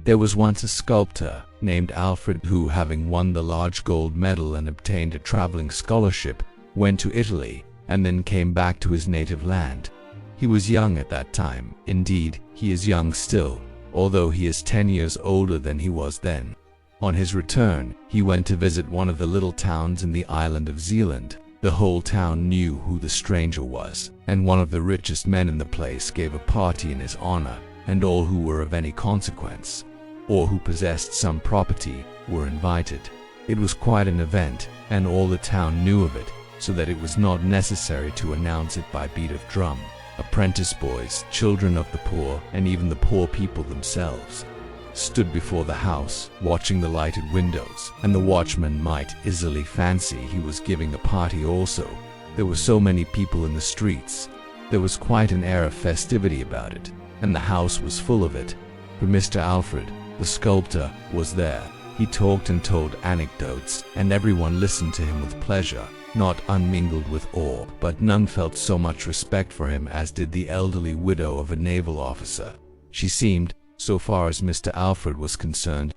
There was once a sculptor named Alfred who, having won the large gold medal and obtained a traveling scholarship, went to Italy and then came back to his native land. He was young at that time. Indeed, he is young still, although he is 10 years older than he was then. On his return, he went to visit one of the little towns in the island of Zealand. The whole town knew who the stranger was, and one of the richest men in the place gave a party in his honor, and all who were of any consequence, or who possessed some property, were invited. It was quite an event, and all the town knew of it, so that it was not necessary to announce it by beat of drum. Apprentice boys, children of the poor, and even the poor people themselves, stood before the house, watching the lighted windows, and the watchman might easily fancy he was giving a party also. There were so many people in the streets. There was quite an air of festivity about it, and the house was full of it. For Mr. Alfred, the sculptor, was there. He talked and told anecdotes, and everyone listened to him with pleasure, not unmingled with awe, but none felt so much respect for him as did the elderly widow of a naval officer. She seemed, so far as Mr. Alfred was concerned,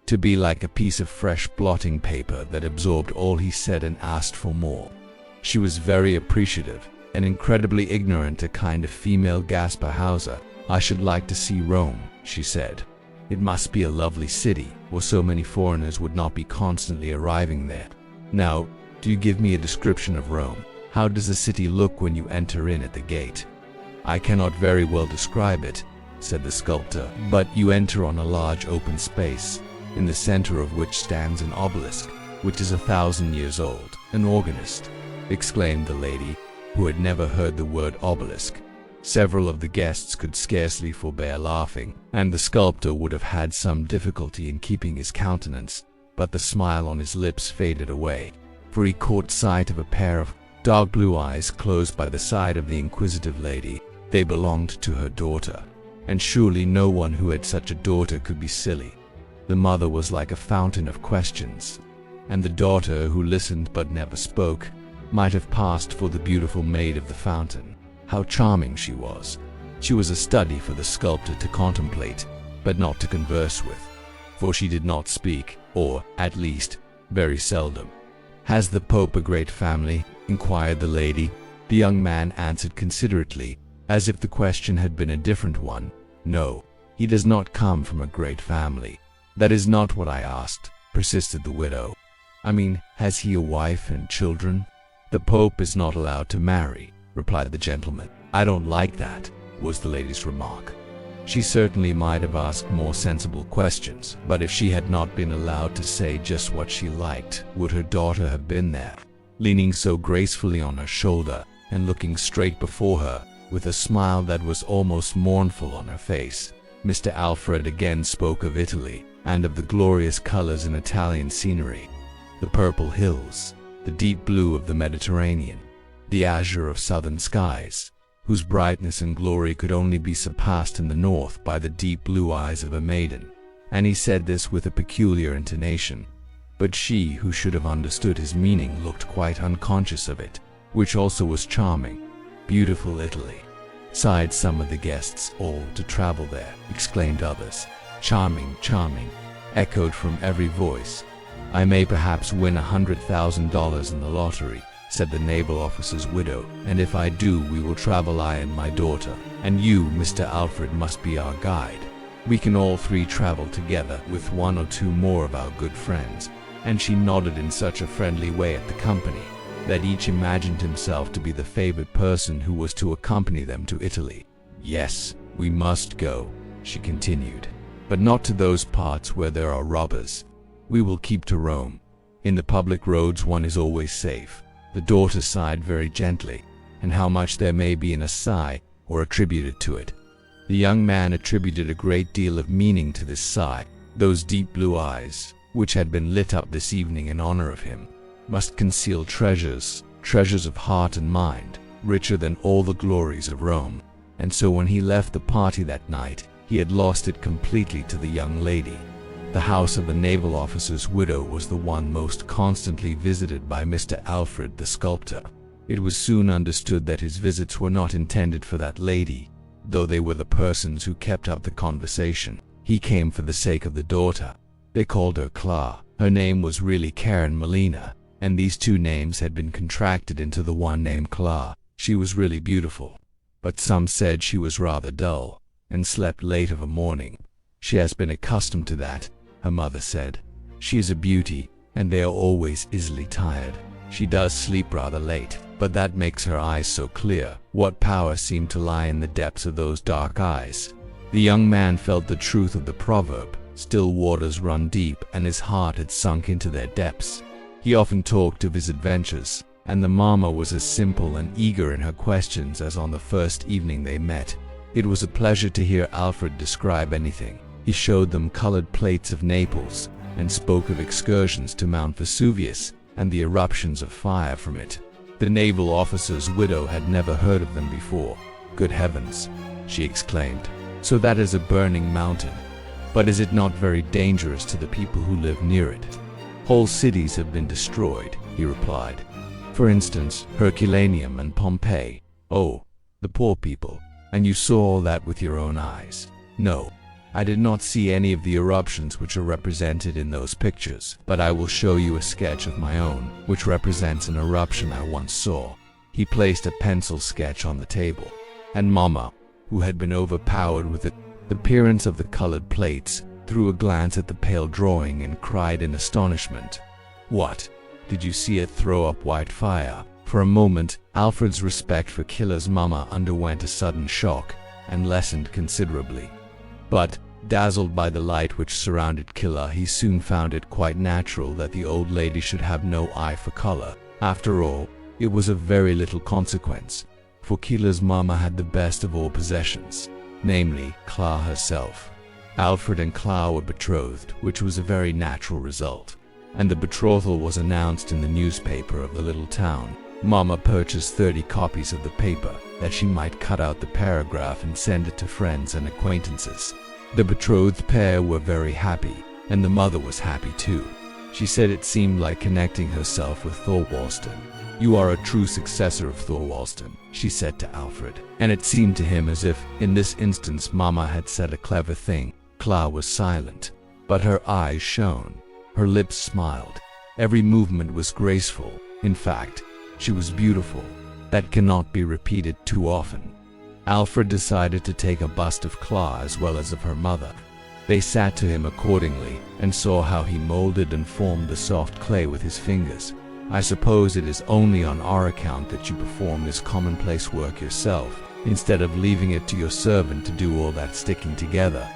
to be like a piece of fresh blotting paper that absorbed all he said and asked for more. She was very appreciative, and incredibly ignorant, a kind of female Gaspar Hauser. "I should like to see Rome," she said. "It must be a lovely city, or so many foreigners would not be constantly arriving there. Now, do you give me a description of Rome? How does the city look when you enter in at the gate?" "I cannot very well describe it," said the sculptor, "but you enter on a large open space, in the center of which stands an obelisk, which is 1,000 years old." "An organist!" exclaimed the lady, who had never heard the word obelisk. Several of the guests could scarcely forbear laughing, and the sculptor would have had some difficulty in keeping his countenance, but the smile on his lips faded away, for he caught sight of a pair of dark blue eyes close by the side of the inquisitive lady. They belonged to her daughter, and surely no one who had such a daughter could be silly. The mother was like a fountain of questions, and the daughter, who listened but never spoke, might have passed for the beautiful maid of the fountain. How charming she was! She was a study for the sculptor to contemplate, but not to converse with, for she did not speak, or, at least, very seldom. "Has the Pope a great family?" inquired the lady. The young man answered considerately, as if the question had been a different one. "No, he does not come from a great family." "That is not what I asked," persisted the widow. "I mean, has he a wife and children?" "The Pope is not allowed to marry," replied the gentleman. "I don't like that," was the lady's remark. She certainly might have asked more sensible questions, but if she had not been allowed to say just what she liked, would her daughter have been there, leaning so gracefully on her shoulder, and looking straight before her, with a smile that was almost mournful on her face? Mr. Alfred again spoke of Italy, and of the glorious colors in Italian scenery, the purple hills, the deep blue of the Mediterranean, the azure of southern skies, whose brightness and glory could only be surpassed in the north by the deep blue eyes of a maiden. And he said this with a peculiar intonation. But she, who should have understood his meaning, looked quite unconscious of it, which also was charming. "Beautiful Italy," sighed some of the guests. "All to travel there," exclaimed others. "Charming, charming," echoed from every voice. "I may perhaps win $100,000 in the lottery," said the naval officer's widow, "and if I do, we will travel, I and my daughter, and you, Mr. Alfred, must be our guide. We can all three travel together, with one or two more of our good friends." And she nodded in such a friendly way at the company, that each imagined himself to be the favored person who was to accompany them to Italy. "Yes, we must go," she continued, "but not to those parts where there are robbers. We will keep to Rome. In the public roads one is always safe." The daughter sighed very gently, and how much there may be in a sigh, or attributed to it. The young man attributed a great deal of meaning to this sigh. Those deep blue eyes, which had been lit up this evening in honor of him, must conceal treasures, treasures of heart and mind, richer than all the glories of Rome. And so when he left the party that night, he had lost it completely to the young lady. The house of the naval officer's widow was the one most constantly visited by Mr. Alfred the sculptor. It was soon understood that his visits were not intended for that lady, though they were the persons who kept up the conversation. He came for the sake of the daughter. They called her Clara. Her name was really Karen Melina, and these two names had been contracted into the one name Clara. She was really beautiful, but some said she was rather dull, and slept late of a morning. She has been accustomed to that, her mother said. She is a beauty, and they are always easily tired. She does sleep rather late, but that makes her eyes so clear. What power seemed to lie in the depths of those dark eyes? The young man felt the truth of the proverb, still waters run deep, and his heart had sunk into their depths. He often talked of his adventures, and the mama was as simple and eager in her questions as on the first evening they met. It was a pleasure to hear Alfred describe anything. He showed them colored plates of Naples, and spoke of excursions to Mount Vesuvius and the eruptions of fire from it. The naval officer's widow had never heard of them before. "Good heavens!" she exclaimed. "So that is a burning mountain. But is it not very dangerous to the people who live near it?" "Whole cities have been destroyed," he replied. "For instance, Herculaneum and Pompeii." "Oh, the poor people. And you saw all that with your own eyes?" "No, I did not see any of the eruptions which are represented in those pictures, but I will show you a sketch of my own, which represents an eruption I once saw." He placed a pencil sketch on the table, and Mama, who had been overpowered with the appearance of the colored plates, threw a glance at the pale drawing and cried in astonishment, "What? Did you see it throw up white fire?" For a moment, Alfred's respect for Killer's mama underwent a sudden shock and lessened considerably. But, dazzled by the light which surrounded Killer, he soon found it quite natural that the old lady should have no eye for color. After all, it was of very little consequence, for Killer's mama had the best of all possessions, namely, Clara herself. Alfred and Clara were betrothed, which was a very natural result, and the betrothal was announced in the newspaper of the little town. Mama purchased 30 copies of the paper, that she might cut out the paragraph and send it to friends and acquaintances. The betrothed pair were very happy, and the mother was happy too. She said it seemed like connecting herself with Thorwaldsen. "You are a true successor of Thorwaldsen," she said to Alfred, and it seemed to him as if, in this instance, Mama had said a clever thing. Clara was silent, but her eyes shone. Her lips smiled. Every movement was graceful. In fact, she was beautiful. That cannot be repeated too often. Alfred decided to take a bust of Clara as well as of her mother. They sat to him accordingly and saw how he molded and formed the soft clay with his fingers. "I suppose it is only on our account that you perform this commonplace work yourself, instead of leaving it to your servant to do all that sticking together."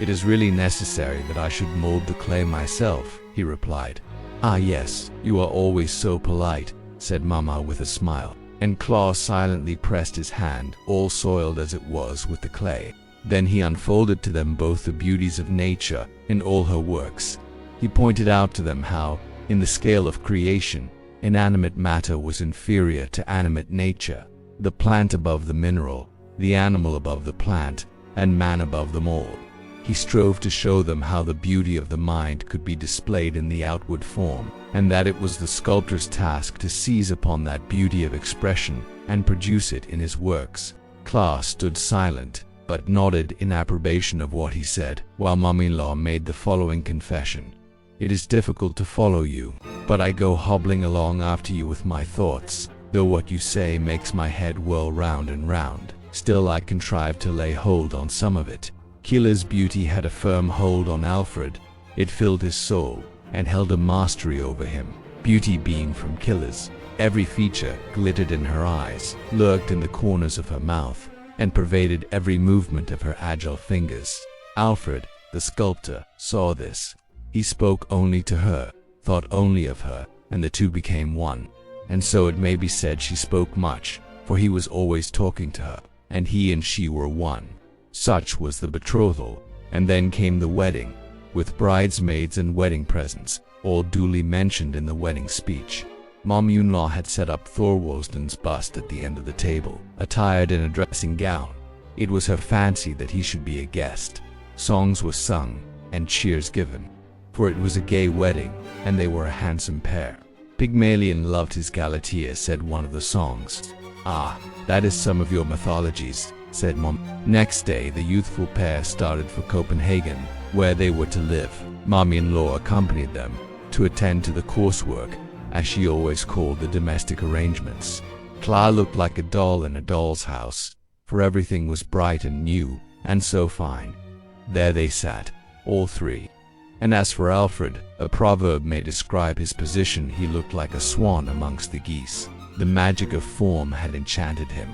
"It is really necessary that I should mold the clay myself," he replied. "Ah yes, you are always so polite," said Mama with a smile, and Clara silently pressed his hand, all soiled as it was with the clay. Then he unfolded to them both the beauties of nature in all her works. He pointed out to them how, in the scale of creation, inanimate matter was inferior to animate nature, the plant above the mineral, the animal above the plant, and man above them all. He strove to show them how the beauty of the mind could be displayed in the outward form, and that it was the sculptor's task to seize upon that beauty of expression and produce it in his works. Clara stood silent, but nodded in approbation of what he said, while mother-in-law made the following confession. "It is difficult to follow you, but I go hobbling along after you with my thoughts, though what you say makes my head whirl round and round. Still I contrive to lay hold on some of it." Killer's beauty had a firm hold on Alfred. It filled his soul and held a mastery over him. Beauty beamed from Killer's. Every feature glittered in her eyes, lurked in the corners of her mouth, and pervaded every movement of her agile fingers. Alfred, the sculptor, saw this. He spoke only to her, thought only of her, and the two became one. And so it may be said she spoke much, for he was always talking to her, and he and she were one. Such was the betrothal, and then came the wedding, with bridesmaids and wedding presents, all duly mentioned in the wedding speech. Mother-in-law had set up Thorwaldsen's bust at the end of the table, attired in a dressing gown. It was her fancy that he should be a guest. Songs were sung, and cheers given, for it was a gay wedding, and they were a handsome pair. "Pygmalion loved his Galatea," said one of the songs. "Ah, that is some of your mythologies," said Mom. Next day the youthful pair started for Copenhagen, where they were to live. Mommy-in-law accompanied them to attend to the coursework, as she always called the domestic arrangements. Clara looked like a doll in a doll's house, for everything was bright and new, and so fine. There they sat, all three. And as for Alfred, a proverb may describe his position. He looked like a swan amongst the geese. The magic of form had enchanted him.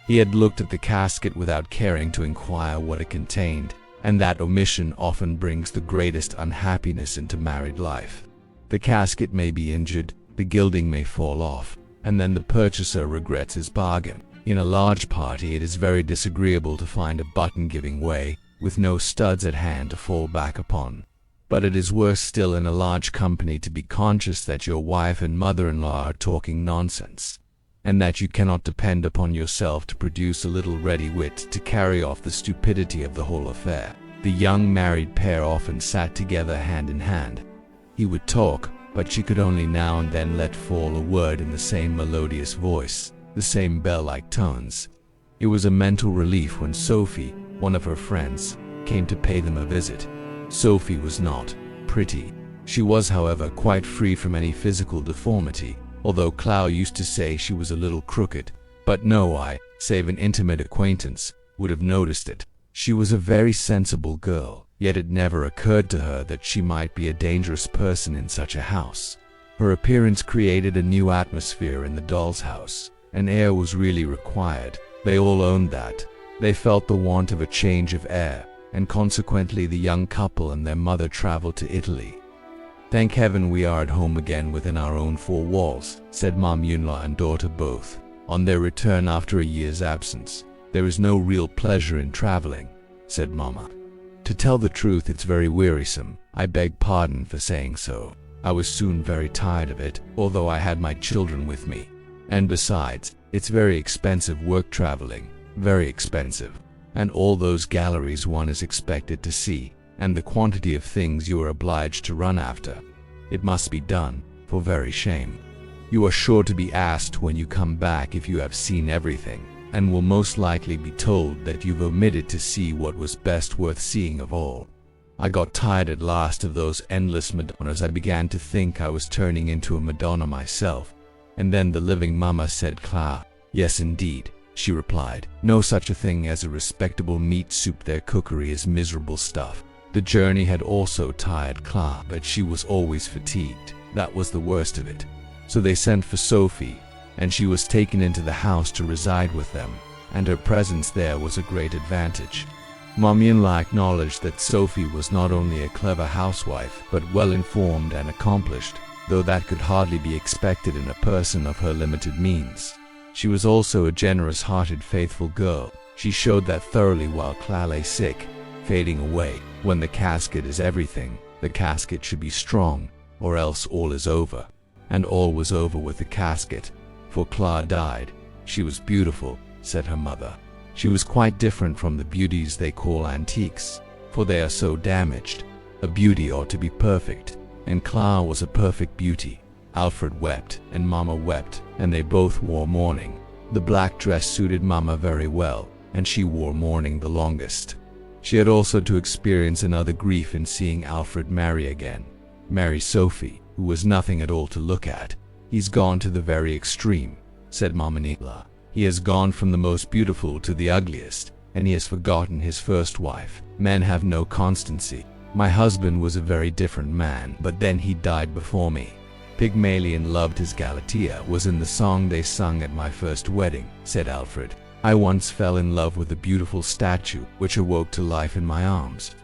He had looked at the casket without caring to inquire what it contained, and that omission often brings the greatest unhappiness into married life. The casket may be injured, the gilding may fall off, and then the purchaser regrets his bargain. In a large party, it is very disagreeable to find a button giving way, with no studs at hand to fall back upon. But it is worse still in a large company to be conscious that your wife and mother-in-law are talking nonsense, and that you cannot depend upon yourself to produce a little ready wit to carry off the stupidity of the whole affair. The young married pair often sat together hand in hand. He would talk, but she could only now and then let fall a word in the same melodious voice, the same bell-like tones. It was a mental relief when Sophie, one of her friends, came to pay them a visit. Sophie was not pretty. She was, however, quite free from any physical deformity, although Clow used to say she was a little crooked, but no eye, save an intimate acquaintance, would have noticed it. She was a very sensible girl, yet it never occurred to her that she might be a dangerous person in such a house. Her appearance created a new atmosphere in the doll's house. An air was really required. They all owned that. They felt the want of a change of air, and consequently the young couple and their mother traveled to Italy. "Thank heaven we are at home again within our own four walls," said mom-in-law and daughter both, on their return after a year's absence. "There is no real pleasure in traveling," said Mama. "To tell the truth, it's very wearisome. I beg pardon for saying so. I was soon very tired of it, although I had my children with me. And besides, it's very expensive work traveling, very expensive. And all those galleries one is expected to see, and the quantity of things you are obliged to run after. It must be done, for very shame. You are sure to be asked when you come back if you have seen everything, and will most likely be told that you've omitted to see what was best worth seeing of all. I got tired at last of those endless Madonnas. I began to think I was turning into a Madonna myself. And then the living Mama said, 'Clara.' 'Yes, indeed,' she replied. 'No such a thing as a respectable meat soup. Their cookery is miserable stuff.' The journey had also tired Clara, but she was always fatigued. That was the worst of it. So they sent for Sophie, and she was taken into the house to reside with them, and her presence there was a great advantage. Mommy-in-law acknowledged that Sophie was not only a clever housewife, but well-informed and accomplished, though that could hardly be expected in a person of her limited means. She was also a generous-hearted, faithful girl. She showed that thoroughly while Clara lay sick, fading away. When the casket is everything, the casket should be strong, or else all is over. And all was over with the casket, for Clara died. She was beautiful, said her mother. She was quite different from the beauties they call antiques, for they are so damaged. A beauty ought to be perfect, and Clara was a perfect beauty. Alfred wept, and Mama wept, and they both wore mourning. The black dress suited Mama very well, and she wore mourning the longest. She had also to experience another grief in seeing Alfred marry again. Marry Sophie, who was nothing at all to look at. "He's gone to the very extreme," said Mommy-in-law. "He has gone from the most beautiful to the ugliest, and he has forgotten his first wife. Men have no constancy. My husband was a very different man, but then he died before me. Pygmalion loved his Galatea was in the song they sung at my first wedding," said Alfred. "I once fell in love with a beautiful statue, which awoke to life in my arms.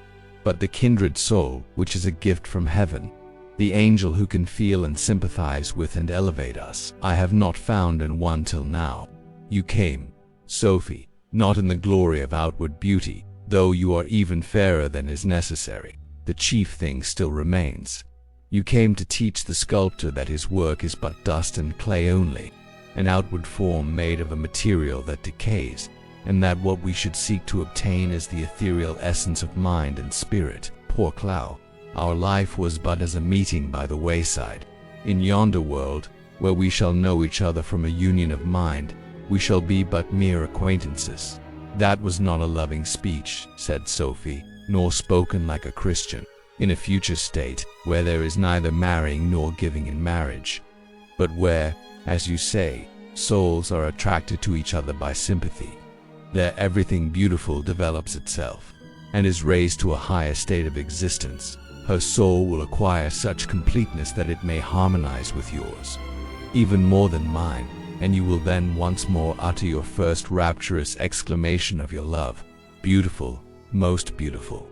But the kindred soul, which is a gift from heaven, the angel who can feel and sympathize with and elevate us, I have not found in one till now. You came, Sophie, not in the glory of outward beauty, though you are even fairer than is necessary. The chief thing still remains. You came to teach the sculptor that his work is but dust and clay only, an outward form made of a material that decays, and that what we should seek to obtain is the ethereal essence of mind and spirit. Poor Clow, our life was but as a meeting by the wayside. In yonder world, where we shall know each other from a union of mind, we shall be but mere acquaintances." "That was not a loving speech," said Sophie. nor spoken like a Christian, in a future state where there is neither marrying nor giving in marriage, but where, as you say, souls are attracted to each other by sympathy. There everything beautiful develops itself, and is raised to a higher state of existence. Her soul will acquire such completeness that it may harmonize with yours, even more than mine, and you will then once more utter your first rapturous exclamation of your love, beautiful, most beautiful.